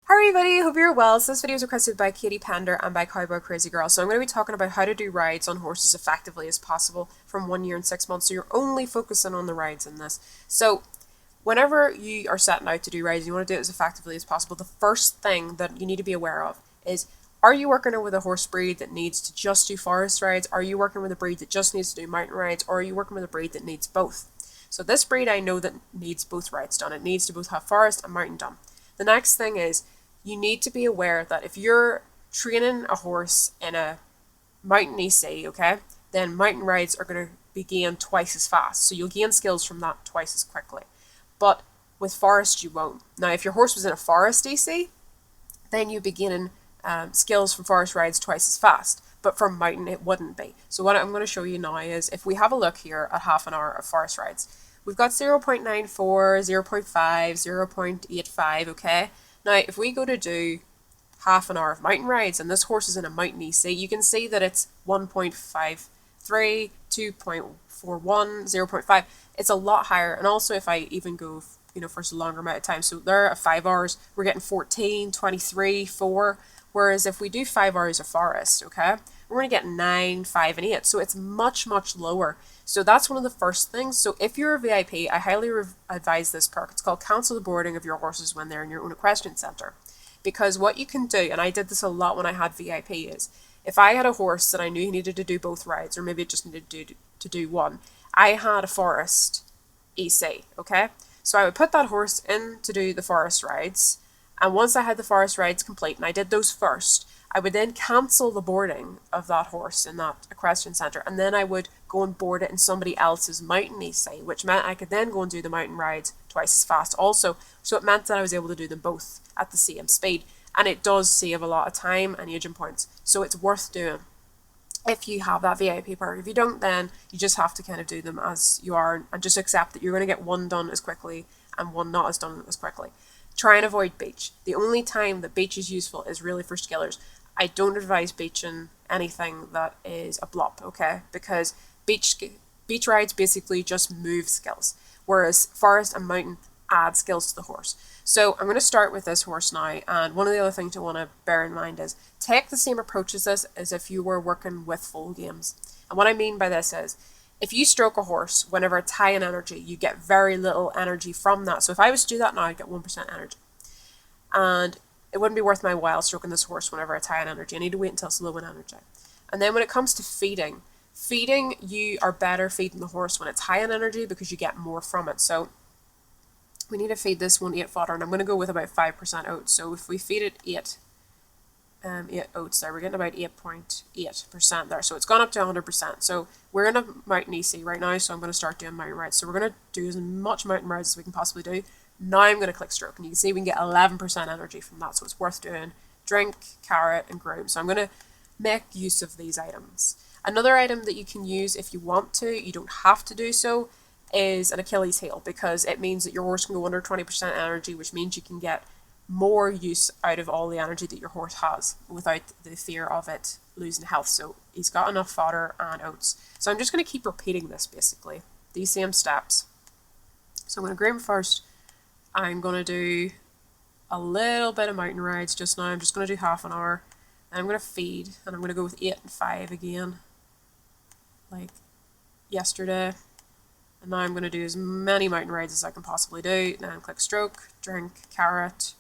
Hi everybody, hope you're well. So this video is requested by Katie Pender and by CowboyCrazyGirl. So I'm going to be talking about how to do rides on horses effectively as possible from 1 year and 6 months. So you're only focusing on the rides in this. So whenever you are setting out to do rides, you want to do it as effectively as possible. The first thing that you need to be aware of is, are you working with a horse breed that needs to just do forest rides? Are you working with a breed that just needs to do mountain rides? Or are you working with a breed that needs both? So this breed I know that needs both rides done. It needs to both have forest and mountain done. The next thing is, you need to be aware that if you're training a horse in a mountain EC, okay, then mountain rides are going to be gained twice as fast. So you'll gain skills from that twice as quickly. But with forest, you won't. Now, if your horse was in a forest EC, then you'd be gaining skills from forest rides twice as fast. But from mountain, it wouldn't be. So what I'm going to show you now is, if we have a look here at half an hour of forest rides, we've got 0.94, 0.5, 0.85, okay? Now, if we go to do half an hour of mountain rides, and this horse is in a mountain EC, you can see that it's 1.53, 2.41, 0.5. It's a lot higher. And also, if I even go, for a longer amount of time, so there at 5 hours, we're getting 14, 23, 4. Whereas if we do 5 hours of forest, okay, we're going to get 9, 5, and 8. So it's much, much lower. So that's one of the first things. So if you're a VIP, I highly advise this perk. It's called cancel the boarding of your horses when they're in your own equestrian center. Because what you can do, and I did this a lot when I had VIP, is if I had a horse that I knew he needed to do both rides, or maybe it just needed to do one, I had a forest EC, okay? So I would put that horse in to do the forest rides, and once I had the forest rides complete, and I did those first, I would then cancel the boarding of that horse in that equestrian centre, and then I would go and board it in somebody else's mountain EC, which meant I could then go and do the mountain rides twice as fast also. So it meant that I was able to do them both at the same speed, and it does save a lot of time and aging points. So it's worth doing if you have that VIP perk. If you don't, then you just have to kind of do them as you are and just accept that you're going to get one done as quickly and one not as done as quickly. Try and avoid beach. The only time that beach is useful is really for skillers. I don't advise beaching anything that is a blop, okay? Because beach rides basically just move skills, whereas forest and mountain add skills to the horse. So I'm going to start with this horse now, and one of the other things to want to bear in mind is take the same approach as this as if you were working with full games. And what I mean by this is, if you stroke a horse whenever it's high in energy, you get very little energy from that. So if I was to do that now, I'd get 1% energy. And it wouldn't be worth my while stroking this horse whenever it's high in energy. I need to wait until it's low in energy. And then when it comes to feeding, you are better feeding the horse when it's high in energy because you get more from it. So we need to feed this one 8 fodder, and I'm going to go with about 5% oats. So if we feed it 8 oats there, we're getting about 8.8% there. So it's gone up to 100%. So we're in a mountain EC right now, so I'm going to start doing mountain rides. So we're going to do as much mountain rides as we can possibly do. Now I'm going to click stroke, and you can see we can get 11% energy from that, so it's worth doing. Drink, carrot, and groom. So I'm going to make use of these items. Another item that you can use if you want to, you don't have to do so, is an Achilles Heel, because it means that your horse can go under 20% energy, which means you can get more use out of all the energy that your horse has without the fear of it losing health. So he's got enough fodder and oats. So I'm just going to keep repeating this, basically, these same steps. So I'm going to groom first. I'm going to do a little bit of mountain rides just now. I'm just going to do half an hour. And I'm going to feed, and I'm going to go with 8 and 5 again, like yesterday. And now I'm going to do as many mountain rides as I can possibly do. Then click stroke, drink, carrot,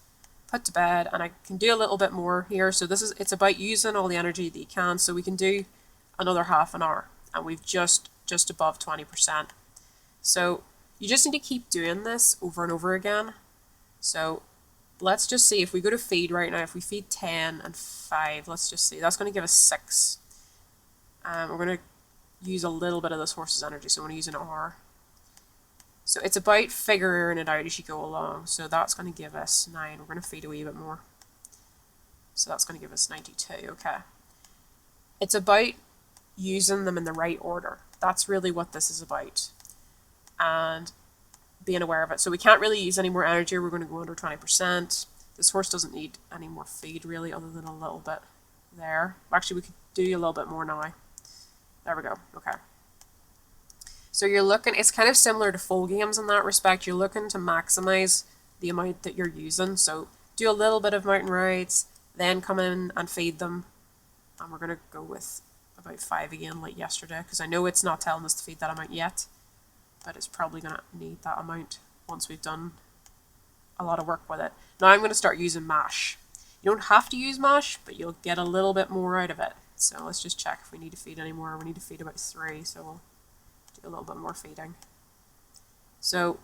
put to bed, and I can do a little bit more here. So it's about using all the energy that you can. So we can do another half an hour, and we've just above 20%. So you just need to keep doing this over and over again. So let's just see if we go to feed right now. If we feed 10 and 5, let's just see. That's going to give us 6. We're going to use a little bit of this horse's energy, so I'm going to use an R. So it's about figuring it out as you go along. So that's going to give us 9. We're going to feed a wee bit more. So that's going to give us 92. Okay. It's about using them in the right order. That's really what this is about. And being aware of it. So we can't really use any more energy. We're going to go under 20%. This horse doesn't need any more feed, really, other than a little bit there. Actually, we could do a little bit more now. There we go. Okay. So you're looking, it's kind of similar to full games in that respect. You're looking to maximize the amount that you're using. So do a little bit of mountain rides, then come in and feed them. And we're going to go with about 5 again like yesterday, because I know it's not telling us to feed that amount yet, but it's probably going to need that amount once we've done a lot of work with it. Now I'm going to start using mash. You don't have to use mash, but you'll get a little bit more out of it. So let's just check if we need to feed any more. We need to feed about 3, so we'll do a little bit more feeding. So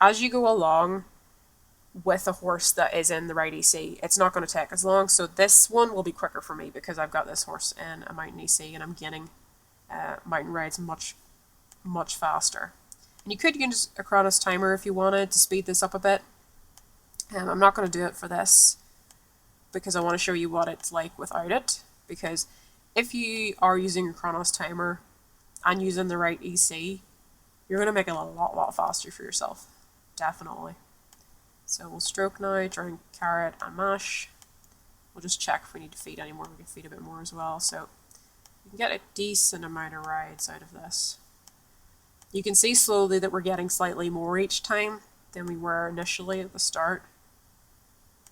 as you go along with a horse that is in the right EC, it's not going to take as long. So this one will be quicker for me because I've got this horse in a mountain EC and I'm getting mountain rides much faster. And you could use a Chronos timer if you wanted to speed this up a bit. I'm not going to do it for this because I want to show you what it's like without it. Because if you are using a Chronos timer and using the right EC, you're going to make it a lot faster for yourself. Definitely. So we'll stroke now, drink carrot and mash. We'll just check if we need to feed any more. We can feed a bit more as well. So you can get a decent amount of rides out of this. You can see slowly that we're getting slightly more each time than we were initially at the start.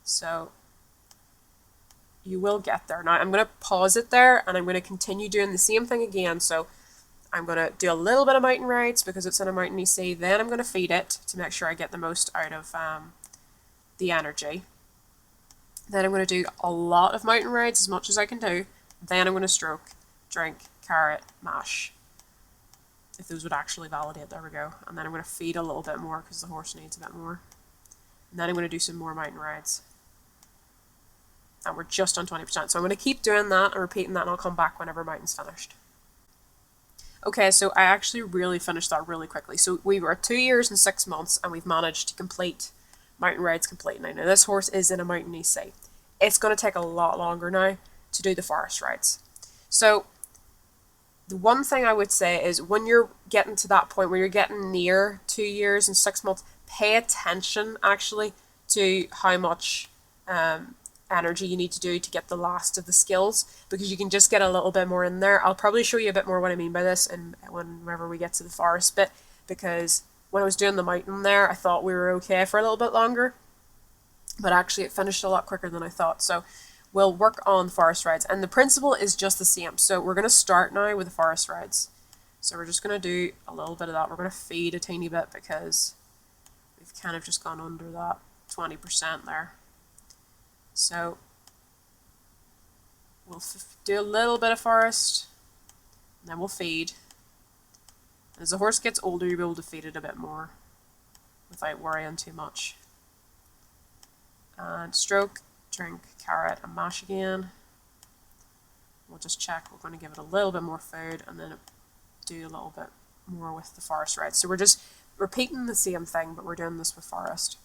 So you will get there. Now I'm going to pause it there and I'm going to continue doing the same thing again. So I'm going to do a little bit of mountain rides because it's in a mountain EC. Then I'm going to feed it to make sure I get the most out of the energy. Then I'm going to do a lot of mountain rides, as much as I can do. Then I'm going to stroke, drink, carrot, mash. If those would actually validate, there we go. And then I'm going to feed a little bit more because the horse needs a bit more. And then I'm going to do some more mountain rides. And we're just on 20%. So I'm going to keep doing that and repeating that, and I'll come back whenever mountain's finished. Okay, so I actually really finished that really quickly. So we were at 2 years and 6 months, and we've managed to complete mountain rides completely. Now this horse is in a mountain EC. It's going to take a lot longer now to do the forest rides. So the one thing I would say is when you're getting to that point where you're getting near 2 years and 6 months, pay attention actually to how much energy you need to do to get the last of the skills, because you can just get a little bit more in there. I'll probably show you a bit more what I mean by this and whenever we get to the forest bit, because when I was doing the mountain there, I thought we were okay for a little bit longer, but actually it finished a lot quicker than I thought. So we'll work on forest rides, and the principle is just the same. So we're going to start now with the forest rides. So we're just going to do a little bit of that. We're going to feed a tiny bit because we've kind of just gone under that 20% there. So we'll do a little bit of forest, and then we'll feed. As the horse gets older, you'll be able to feed it a bit more without worrying too much. And stroke, drink, carrot, and mash again. We'll just check. We're going to give it a little bit more food, and then do a little bit more with the forest rides. So we're just repeating the same thing, but we're doing this with forest.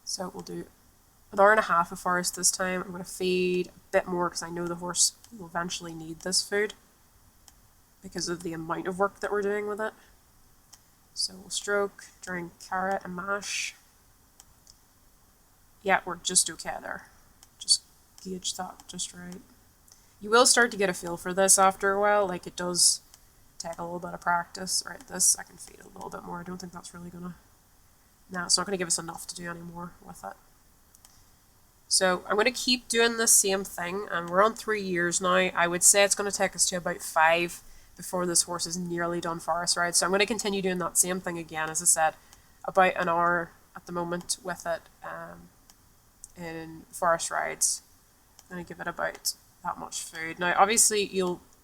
So we'll do an hour and a half of forest this time. I'm going to feed a bit more because I know the horse will eventually need this food because of the amount of work that we're doing with it. So we'll stroke, drink, carrot, and mash. Yeah, we're just okay there. Just gauge that just right. You will start to get a feel for this after a while. Like, it does take a little bit of practice. Right, this I can feed a little bit more. I don't think that's really gonna... No, it's not going to give us enough to do any more with it. So I'm going to keep doing the same thing, and we're on 3 years now. I would say it's going to take us to about 5 before this horse is nearly done forest rides. So I'm going to continue doing that same thing again, as I said, about an hour at the moment with it in forest rides. I'm going to give it about that much food. Now, obviously,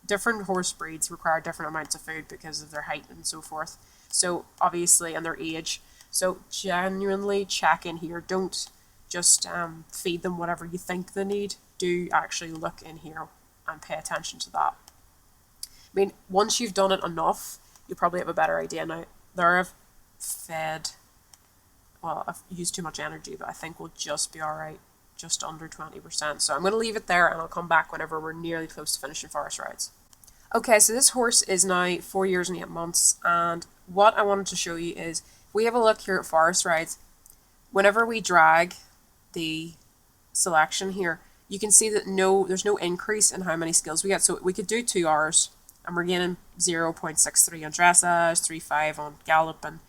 different horse breeds require different amounts of food because of their height and so forth. So obviously, and their age. So genuinely check in here. Don't just feed them whatever you think they need. Do actually look in here and pay attention to that. I mean, once you've done it enough, you'll probably have a better idea. Now, there I've fed, well, I've used too much energy, but I think we'll just be alright, just under 20%. So I'm going to leave it there, and I'll come back whenever we're nearly close to finishing forest rides. Okay, so this horse is now 4 years and 8 months, and what I wanted to show you is, if we have a look here at forest rides, whenever we drag the selection here, you can see that there's no increase in how many skills we get. So we could do 2 hours, and we're gaining 0.63 on dressage, 3.5 on gallop, and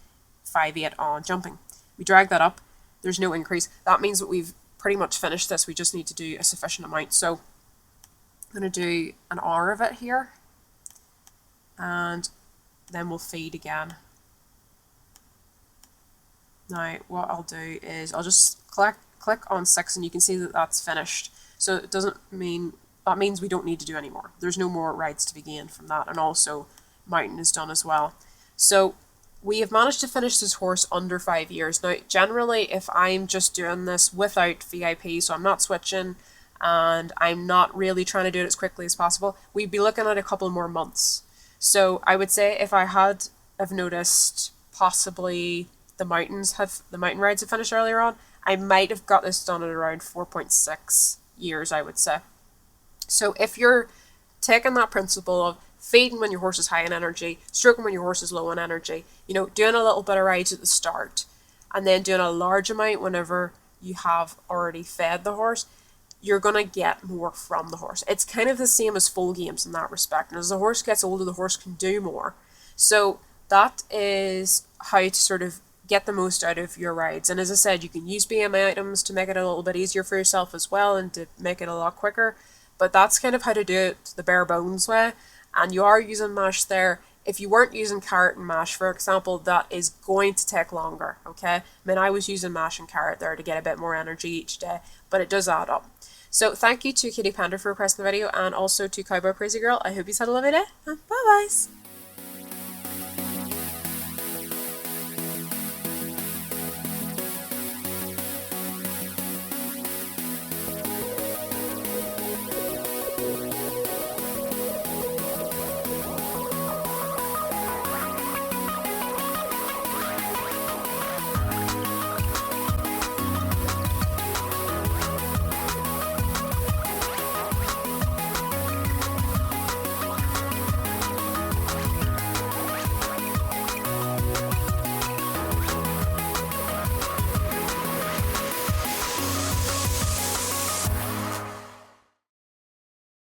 5.8 on jumping. We drag that up, there's no increase. That means that we've pretty much finished this. We just need to do a sufficient amount. So I'm going to do an hour of it here, and then we'll feed again. Now what I'll do is I'll just click on 6, and you can see that that's finished. So it doesn't mean, that means we don't need to do any more. There's no more rides to be gained from that, and also mountain is done as well. So we have managed to finish this horse under 5 years. Now generally if I'm just doing this without VIP, so I'm not switching and I'm not really trying to do it as quickly as possible, we'd be looking at a couple more months. So I would say if I have noticed possibly the mountain rides have finished earlier on, I might have got this done at around 4.6 years, I would say. So if you're taking that principle of feeding when your horse is high in energy, stroking when your horse is low in energy, you know, doing a little bit of rides at the start, and then doing a large amount whenever you have already fed the horse, you're going to get more from the horse. It's kind of the same as full games in that respect. And as the horse gets older, the horse can do more. So that is how to sort of get the most out of your rides. And as I said, you can use BMI items to make it a little bit easier for yourself as well, and to make it a lot quicker. But that's kind of how to do it the bare bones way. And you are using mash there. If you weren't using carrot and mash, for example, that is going to take longer, okay? I mean, I was using mash and carrot there to get a bit more energy each day, but it does add up. So thank you to Katie Pender for requesting the video, and also to Cowboy Crazy Girl. I hope you had a lovely day, and bye-bye.